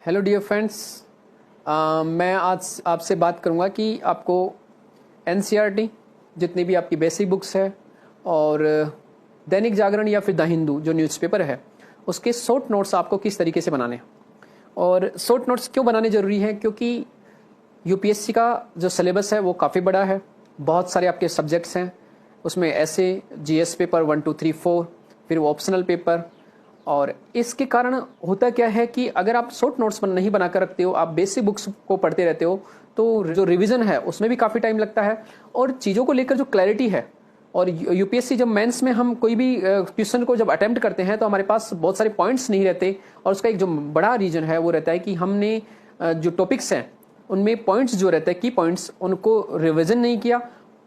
Hello dear friends. मैं आज आपसे बात करूंगा कि आपको एनसीईआरटी जितनी भी आपकी बेसिक बुक्स है और दैनिक जागरण या फिर द हिंदू जो न्यूज़पेपर है उसके शॉर्ट नोट्स आपको किस तरीके से बनाने हैं। और शॉर्ट नोट्स क्यों बनाने ज़रूरी है? क्योंकि यूपीएससी का जो सिलेबस है वो काफ़ी बड़ा है, बहुत सारे आपके सब्जेक्ट्स हैं उसमें, ऐसे जीएस पेपर 1 2 3 4, फिर वो ऑप्शनल पेपर। और इसके कारण होता क्या है कि अगर आप शॉर्ट नोट्स नहीं बना कर रखते हो, आप बेसिक बुक्स को पढ़ते रहते हो, तो जो रिवीजन है उसमें भी काफ़ी टाइम लगता है और चीज़ों को लेकर जो क्लैरिटी है। और यूपीएससी जब मेंस में हम कोई भी क्वेश्चन को जब अटेम्प्ट करते हैं तो हमारे पास बहुत सारे पॉइंट्स नहीं रहते, और उसका एक जो बड़ा रीजन है वो रहता है कि हमने जो टॉपिक्स हैं उनमें पॉइंट्स जो रहते हैं की पॉइंट्स उनको रिविजन नहीं किया,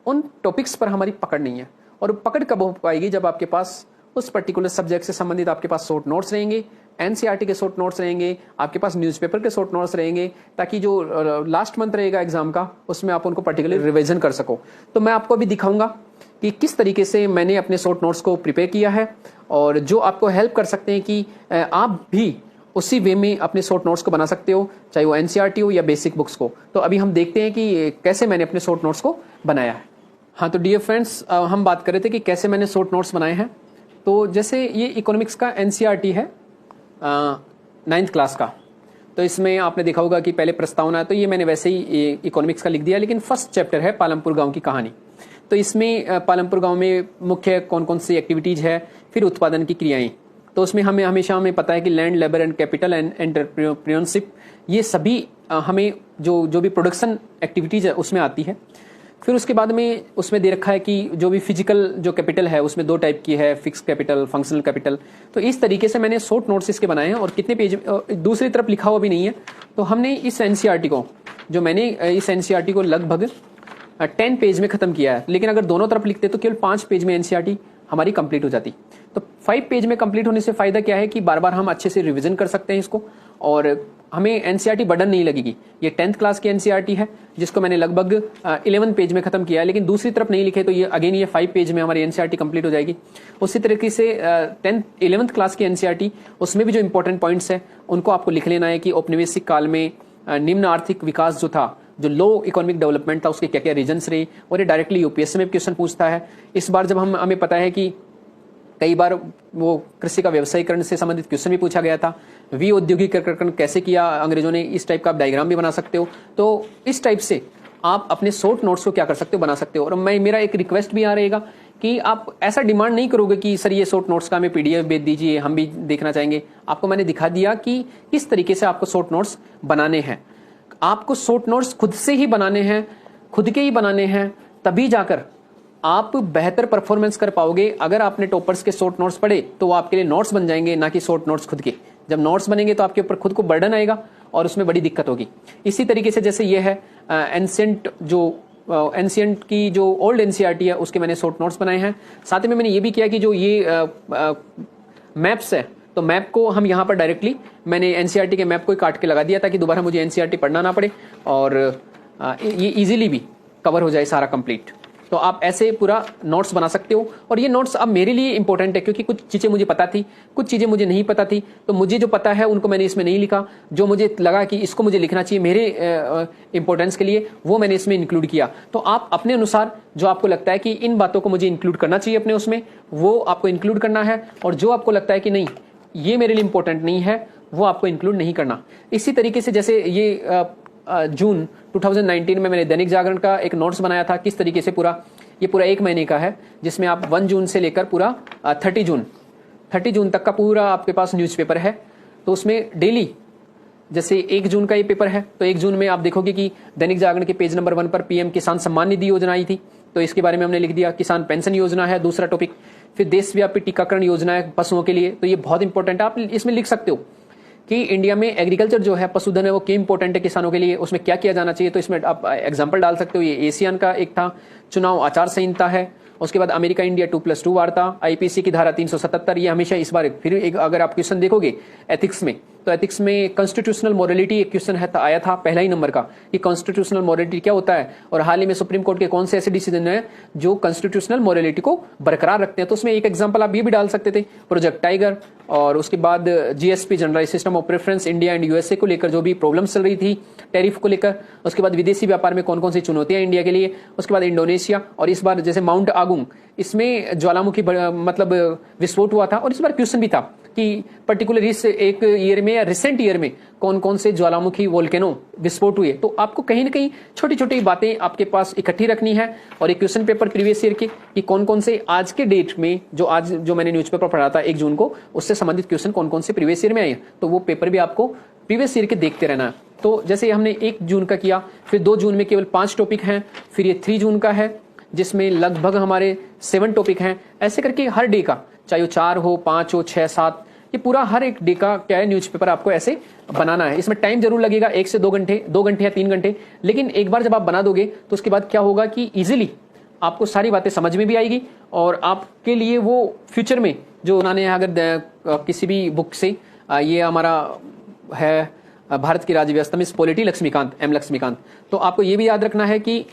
उन टॉपिक्स पर हमारी पकड़ नहीं है। और पकड़ कब हो पाएगी? जब आपके पास उस पर्टिकुलर सब्जेक्ट से संबंधित आपके पास शॉर्ट नोट्स रहेंगे, एनसीईआरटी के शॉर्ट नोट्स रहेंगे, आपके पास न्यूज़पेपर के शॉर्ट नोट्स रहेंगे, ताकि जो लास्ट मंथ रहेगा एग्जाम का उसमें आप उनको पर्टिकुलर रिवीजन कर सको। तो मैं आपको अभी दिखाऊंगा कि किस तरीके से मैंने अपने शॉर्ट नोट्स को प्रिपेयर किया है और जो आपको हेल्प कर सकते हैं कि आप भी उसी वे में अपने शॉर्ट नोट्स को बना सकते हो, चाहे वो एनसीईआरटी हो या बेसिक बुक्स को। तो अभी हम देखते हैं कि कैसे मैंने अपने शॉर्ट नोट्स को बनाया है। हाँ, तो डियर फ्रेंड्स, हम बात कर रहे थे कि कैसे मैंने शॉर्ट नोट्स बनाए हैं। तो जैसे ये इकोनॉमिक्स का एनसीईआरटी है 9th क्लास का, तो इसमें आपने देखा होगा कि पहले प्रस्तावना है, तो ये मैंने वैसे ही इकोनॉमिक्स का लिख दिया, लेकिन फर्स्ट चैप्टर है पालमपुर गांव की कहानी। तो इसमें पालमपुर गांव में मुख्य कौन कौन सी एक्टिविटीज़ है, फिर उत्पादन की क्रियाएं। तो उसमें हमें पता है कि land, labour and capital and entrepreneurship, ये सभी हमें जो भी प्रोडक्शन एक्टिविटीज़ है उसमें आती है। फिर उसके बाद में उसमें दे रखा है कि जो भी फिजिकल जो कैपिटल है उसमें 2 टाइप की है, फिक्स कैपिटल, फंक्शनल कैपिटल। तो इस तरीके से मैंने शॉर्ट नोट्स इसके बनाए हैं और कितने पेज, दूसरी तरफ लिखा हुआ भी नहीं है। तो हमने इस एनसीईआरटी को, जो मैंने इस एनसीईआरटी को लगभग 10 पेज में खत्म किया है, लेकिन अगर दोनों तरफ लिखते तो केवल 5 पेज में एनसीईआरटी हमारी कंप्लीट हो जाती। तो 5 पेज में कंप्लीट होने से फायदा क्या है कि बार बार हम अच्छे से रिवीजन कर सकते हैं इसको, और हमें एनसीईआरटी बर्डन नहीं लगेगी। ये 10th क्लास की एनसीईआरटी है जिसको मैंने लगभग 11 पेज में खत्म किया है, लेकिन दूसरी तरफ नहीं लिखे तो ये अगेन ये 5 पेज में हमारी एनसीईआरटी कंप्लीट हो जाएगी। उसी तरीके से 11th क्लास की एनसीईआरटी, उसमें भी जो इंपॉर्टेंट पॉइंट्स है उनको आपको लिख लेना है कि औपनिवेशिक काल में निम्न आर्थिक विकास जो था, जो लो इकोनॉमिक डेवलपमेंट था, उसके क्या क्या रीजन्स रहे। और ये डायरेक्टली यूपीएससी में क्वेश्चन पूछता है। इस बार जब हमें पता है कि कई बार वो कृषि का व्यवसायीकरण से संबंधित क्वेश्चन भी पूछा गया था, औद्योगिकीकरण कैसे किया अंग्रेजों ने, इस टाइप का आप डायग्राम भी बना सकते हो। तो इस टाइप से आप अपने शॉर्ट नोट्स को क्या कर सकते हो, बना सकते हो। और मेरा एक रिक्वेस्ट भी यहाँ रहेगा कि आप ऐसा डिमांड नहीं करोगे कि सर ये शॉर्ट नोट्स का हमें पीडीएफ भेज दीजिए, हम भी देखना चाहेंगे। आपको मैंने दिखा दिया कि किस तरीके से आपको शॉर्ट नोट्स बनाने हैं। आपको शॉर्ट नोट्स खुद से ही बनाने हैं, खुद के ही बनाने हैं, तभी जाकर आप बेहतर परफॉर्मेंस कर पाओगे। अगर आपने टॉपर्स के शॉर्ट नोट्स पढ़े तो वो आपके लिए नोट्स बन जाएंगे, ना कि शॉर्ट नोट्स खुद के। जब नोट्स बनेंगे तो आपके ऊपर खुद को बर्डन आएगा और उसमें बड़ी दिक्कत होगी। इसी तरीके से जैसे ये है एंशिएंट की जो ओल्ड एनसीईआरटी है उसके मैंने शॉर्ट नोट्स बनाए हैं। साथ में मैंने ये भी किया कि जो ये मैप्स है, तो मैप को हम यहाँ पर डायरेक्टली मैंने एनसीईआरटी के मैप को काट के लगा दिया ताकि दोबारा मुझे एनसीईआरटी पढ़ना ना पड़े और ये इजीली भी कवर हो जाए सारा कंप्लीट। तो आप ऐसे पूरा नोट्स बना सकते हो। और ये नोट्स अब मेरे लिए इंपॉर्टेंट है क्योंकि कुछ चीज़ें मुझे पता थी, कुछ चीज़ें मुझे नहीं पता थी। तो मुझे जो पता है उनको मैंने इसमें नहीं लिखा, जो मुझे लगा कि इसको मुझे लिखना चाहिए मेरे इंपॉर्टेंस के लिए, वो मैंने इसमें इंक्लूड किया। तो आप अपने अनुसार जो आपको लगता है कि इन बातों को मुझे इंक्लूड करना चाहिए अपने उसमें, वो आपको इंक्लूड करना है। और जो आपको लगता है कि नहीं ये मेरे लिए इंपॉर्टेंट नहीं है, वो आपको इंक्लूड नहीं करना। इसी तरीके से जैसे ये जून 2019 में मैंने दैनिक जागरण का एक नोट्स बनाया था, किस तरीके से ये पूरा 1 महीने का है, जिसमें आप 1 जून से लेकर पूरा 30 जून तक का पूरा आपके पास न्यूज़पेपर है। तो उसमें डेली जैसे 1 जून का ये पेपर है, तो 1 जून में आप देखोगे कि दैनिक जागरण के पेज नंबर 1 पर पीएम किसान सम्मान निधि योजना आई थी, तो इसके बारे में हमने लिख दिया। किसान पेंशन योजना है दूसरा टॉपिक। फिर देशव्यापी टीकाकरण योजना है पशुओं के लिए, तो ये बहुत इंपॉर्टेंट है। आप इसमें लिख सकते हो कि इंडिया में एग्रीकल्चर जो है, पशुधन है, वो क्यों इंपॉर्टेंट है किसानों के लिए, उसमें क्या किया जाना चाहिए। तो इसमें आप एग्जांपल डाल सकते हो। ये एशियन का एक था, चुनाव आचार संहिता है। उसके बाद अमेरिका इंडिया 2+2 वार्ता, आईपीसी की धारा 377। ये हमेशा इस बार फिर एक अगर आप क्वेश्चन देखोगे एथिक्स में तो एथिक्स में कॉन्स्टिट्यूशनल मोरालिटी एक क्वेश्चन है आया था पहला ही नंबर का, कि कॉन्स्टिट्यूशनल मोरालिटी क्या होता है, और हाल ही में सुप्रीम कोर्ट के कौन से ऐसे डिसीजन है जो कॉन्स्टिट्यूशनल मोरालिटी को बरकरार रखते हैं। तो उसमें एक एग्जांपल आप ये भी डाल सकते थे, प्रोजेक्ट टाइगर, और उसके बाद GSP generalize system of preference India and USA को लेकर जो भी प्रॉब्लम्स चल रही थी टैरिफ को लेकर, उसके बाद विदेशी व्यापार में कौन कौन सी चुनौतियां इंडिया के लिए, उसके बाद इंडोनेशिया, और इस बार जैसे माउंट आगुंग इसमें ज्वालामुखी मतलब विस्फोट हुआ था, और इस बार क्वेश्चन भी था कि पर्टिकुलर इस एक ईयर में या रिसेंट ईयर में कौन कौन से ज्वालामुखी वोल्केनो विस्फोट हुए। तो आपको कहीं ना कहीं छोटी छोटी बातें आपके पास इकट्ठी रखनी है, और एक क्वेश्चन पेपर प्रीवियस ईयर के कि कौन कौन से आज के डेट में जो मैंने न्यूज़पेपर पढ़ा था 1 जून को, उससे संबंधित क्वेश्चन कौन कौन से प्रीवियस ईयर में आए, तो वो पेपर भी आपको प्रीवियस ईयर के देखते रहना है। तो जैसे हमने 1 जून का किया, फिर 2 जून में केवल 5 टॉपिक हैं, फिर ये 3 जून का है जिसमें लगभग हमारे 7 टॉपिक हैं। ऐसे करके हर डे का, चाहे वो 4 हो, 5 हो, 6, 7, ये पूरा हर एक डे का क्या है न्यूज़पेपर आपको ऐसे बनाना है। इसमें टाइम जरूर लगेगा 1 से 2 घंटे, 2 घंटे या 3 घंटे, लेकिन एक बार जब आप बना दोगे तो उसके बाद क्या होगा कि इजीली आपको सारी बातें समझ में भी आएगी, और आपके लिए वो फ्यूचर में जो उन्होंने अगर किसी भी बुक से ये हमारा है भारत की राज्य व्यवस्था में पॉलिटी लक्ष्मीकांत, एम लक्ष्मीकांत, तो आपको ये भी याद रखना है कि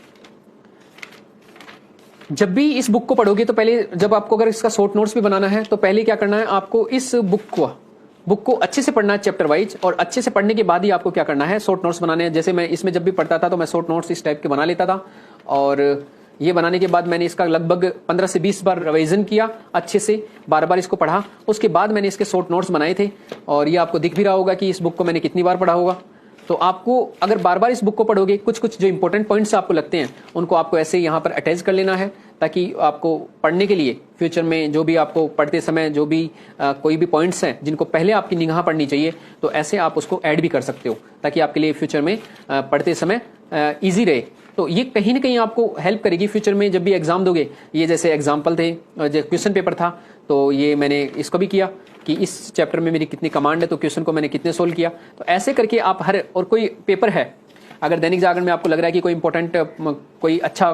जब भी इस बुक को पढ़ोगे तो पहले, जब आपको अगर इसका शॉर्ट नोट्स भी बनाना है तो पहले क्या करना है, आपको इस बुक को अच्छे से पढ़ना है चैप्टर वाइज, और अच्छे से पढ़ने के बाद ही आपको क्या करना है, शॉर्ट नोट्स बनाने हैं। जैसे मैं इसमें जब भी पढ़ता था तो मैं शॉर्ट नोट्स इस टाइप के बना लेता था, और ये बनाने के बाद मैंने इसका लगभग 15 से 20 बार रिवीजन किया, अच्छे से बार बार इसको पढ़ा, उसके बाद मैंने इसके शॉर्ट नोट्स बनाए थे। और ये आपको दिख भी रहा होगा कि इस बुक को मैंने कितनी बार पढ़ा होगा। तो आपको अगर बार बार इस बुक को पढ़ोगे, कुछ कुछ जो इंपॉर्टेंट पॉइंट्स आपको लगते हैं उनको आपको ऐसे यहाँ पर अटैच कर लेना है, ताकि आपको पढ़ने के लिए फ्यूचर में जो भी आपको पढ़ते समय जो भी कोई भी पॉइंट्स हैं जिनको पहले आपकी निगाह पढ़नी चाहिए, तो ऐसे आप उसको ऐड भी कर सकते हो, ताकि आपके लिए फ्यूचर में पढ़ते समय ईजी रहे। तो ये कहीं ना कहीं आपको हेल्प करेगी फ्यूचर में जब भी एग्जाम दोगे। ये जैसे एग्जाम्पल थे, जो क्वेश्चन पेपर था, तो ये मैंने इसको भी किया कि इस चैप्टर में मेरी कितनी कमांड है, तो क्वेश्चन को मैंने कितने सोल्व किया। तो ऐसे करके आप हर, और कोई पेपर है, अगर दैनिक जागरण में आपको लग रहा है कि कोई इंपॉर्टेंट कोई अच्छा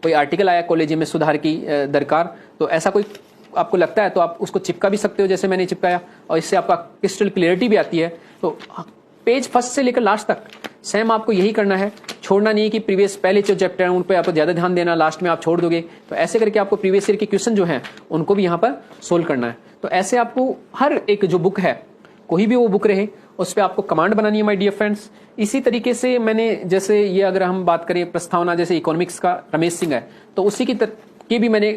कोई आर्टिकल आया कॉलेज में सुधार की दरकार, तो ऐसा कोई आपको लगता है तो आप उसको चिपका भी सकते हो, जैसे मैंने चिपकाया, और इससे आपका क्रिस्टल क्लियरिटी भी आती है। तो पेज फर्स्ट से लेकर लास्ट तक सेम आपको यही करना है, छोड़ना नहीं है कि प्रीवियस पहले जो चैप्टर है उन पर आपको ज्यादा ध्यान देना, लास्ट में आप छोड़ दोगे। तो ऐसे करके आपको प्रीवियस ईयर के क्वेश्चन जो हैं उनको भी यहाँ पर सोल्व करना है। तो ऐसे आपको हर एक जो बुक है, कोई भी वो बुक रहे, उस पर आपको कमांड बनानी है माय डियर फ्रेंड्स। इसी तरीके से मैंने, जैसे ये अगर हम बात करें प्रस्तावना, जैसे इकोनॉमिक्स का रमेश सिंह है, तो उसी की भी मैंने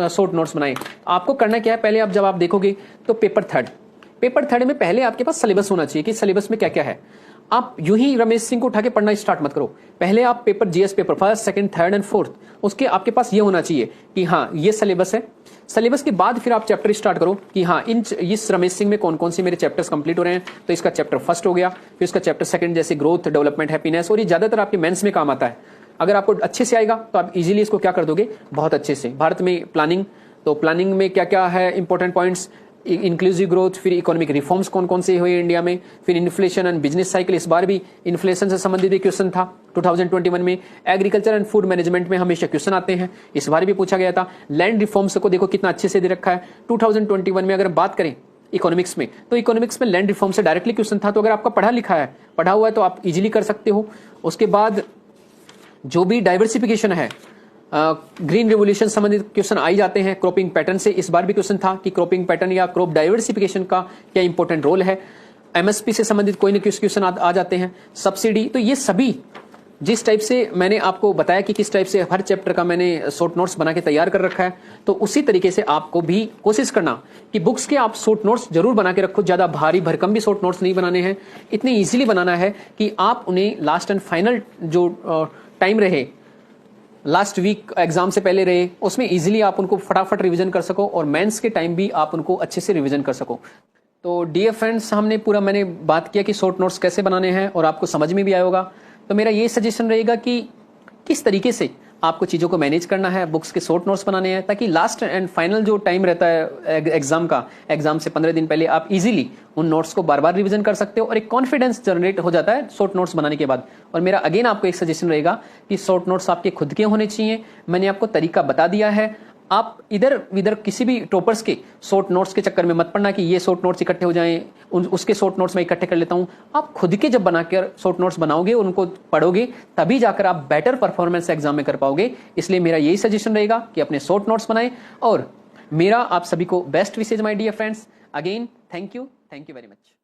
शॉर्ट नोट्स बनाए। आपको करना क्या है, पहले आप जब आप देखोगे तो पेपर थर्ड में पहले आपके पास सिलेबस होना चाहिए कि सिलेबस में क्या क्या है। आप यूं ही रमेश सिंह को उठा के पढ़ना स्टार्ट मत करो, पहले आप paper GS paper first, second, third and fourth, उसके आपके पास ये होना चाहिए कि हाँ ये सिलेबस है। सिलेबस के बाद फिर आप चैप्टर स्टार्ट करो कि हाँ इस रमेश सिंह में कौन कौन से मेरे चैप्टर्स कंप्लीट हो रहे हैं। तो इसका चैप्टर फर्स्ट हो गया, फिर इसका चैप्टर सेकंड जैसे ग्रोथ, डेवलपमेंट, हैप्पीनेस, और ये ज्यादातर आपके मेंस में काम आता है। अगर आपको अच्छे से आएगा तो आप इजीली इसको क्या कर दोगे, बहुत अच्छे से। भारत में प्लानिंग, तो प्लानिंग में क्या क्या है इंपॉर्टेंट पॉइंट्स, इंक्लूसिव ग्रोथ, फिर इकोनॉमिक रिफॉर्म्स कौन कौन से हुए इंडिया में, फिर इन्फ्लेशन एंड बिजनेस साइकिल, इस बार भी इन्फ्लेशन से संबंधित भी क्वेश्चन था 2021 में। एग्रीकल्चर एंड फूड मैनेजमेंट में हमेशा क्वेश्चन आते हैं, इस बार भी पूछा गया था। लैंड रिफॉर्म्स को देखो कितना अच्छे से दे रखा है 2021 में। अगर बात करें इकोनॉमिक्स में, तो इकोनॉमिक्स में लैंड रिफॉर्म से डायरेक्टली क्वेश्चन था, तो अगर आपका पढ़ा हुआ है तो आप इजीली कर सकते हो। उसके बाद जो भी डाइवर्सिफिकेशन है, ग्रीन रिवोल्यूशन संबंधित क्वेश्चन आ ही जाते हैं। क्रॉपिंग पैटर्न से इस बार भी क्वेश्चन था कि क्रॉपिंग पैटर्न या क्रॉप डाइवर्सिफिकेशन का क्या इंपॉर्टेंट रोल है। एमएसपी से संबंधित कोई न क्वेश्चन आ जाते हैं। सब्सिडी, तो ये सभी जिस टाइप से मैंने आपको बताया कि किस टाइप से हर चैप्टर का मैंने शॉर्ट नोट्स बना के तैयार कर रखा है, तो उसी तरीके से आपको भी कोशिश करना कि बुक्स के आप शॉर्ट नोट्स जरूर बना के रखो। ज्यादा भारी भरकम भी शॉर्ट नोट्स नहीं बनाने हैं, इतने इजीली बनाना है कि आप उन्हें लास्ट एंड फाइनल जो टाइम रहे, लास्ट वीक एग्जाम से पहले रहे, उसमें इजीली आप उनको फटाफट रिवीजन कर सको, और मेंस के टाइम भी आप उनको अच्छे से रिवीजन कर सको। तो डियर फ्रेंड्स, मैंने बात किया कि शॉर्ट नोट्स कैसे बनाने हैं, और आपको समझ में भी आया होगा। तो मेरा ये सजेशन रहेगा कि किस तरीके से आपको चीज़ों को मैनेज करना है, बुक्स के शॉर्ट नोट्स बनाने हैं, ताकि लास्ट एंड फाइनल जो टाइम रहता है एग्जाम का, एग्जाम से 15 दिन पहले आप इजीली उन नोट्स को बार बार रिवीजन कर सकते हो, और एक कॉन्फिडेंस जनरेट हो जाता है शॉर्ट नोट्स बनाने के बाद। और मेरा अगेन आपको एक सजेशन रहेगा कि शॉर्ट नोट्स आपके खुद के होने चाहिए। मैंने आपको तरीका बता दिया है, आप इधर इधर किसी भी टॉपर्स के शॉर्ट नोट्स के चक्कर में मत पड़ना कि ये शॉर्ट नोट्स इकट्ठे हो जाएं, उसके शॉर्ट नोट्स मैं इकट्ठे कर लेता हूं। आप खुद के जब बनाकर शॉर्ट नोट्स बनाओगे, उनको पढ़ोगे, तभी जाकर आप बेटर परफॉर्मेंस एग्जाम में कर पाओगे। इसलिए मेरा यही सजेशन रहेगा कि अपने शॉर्ट नोट्स बनाएं। और मेरा आप सभी को best wishes my dear friends. Again thank you very much.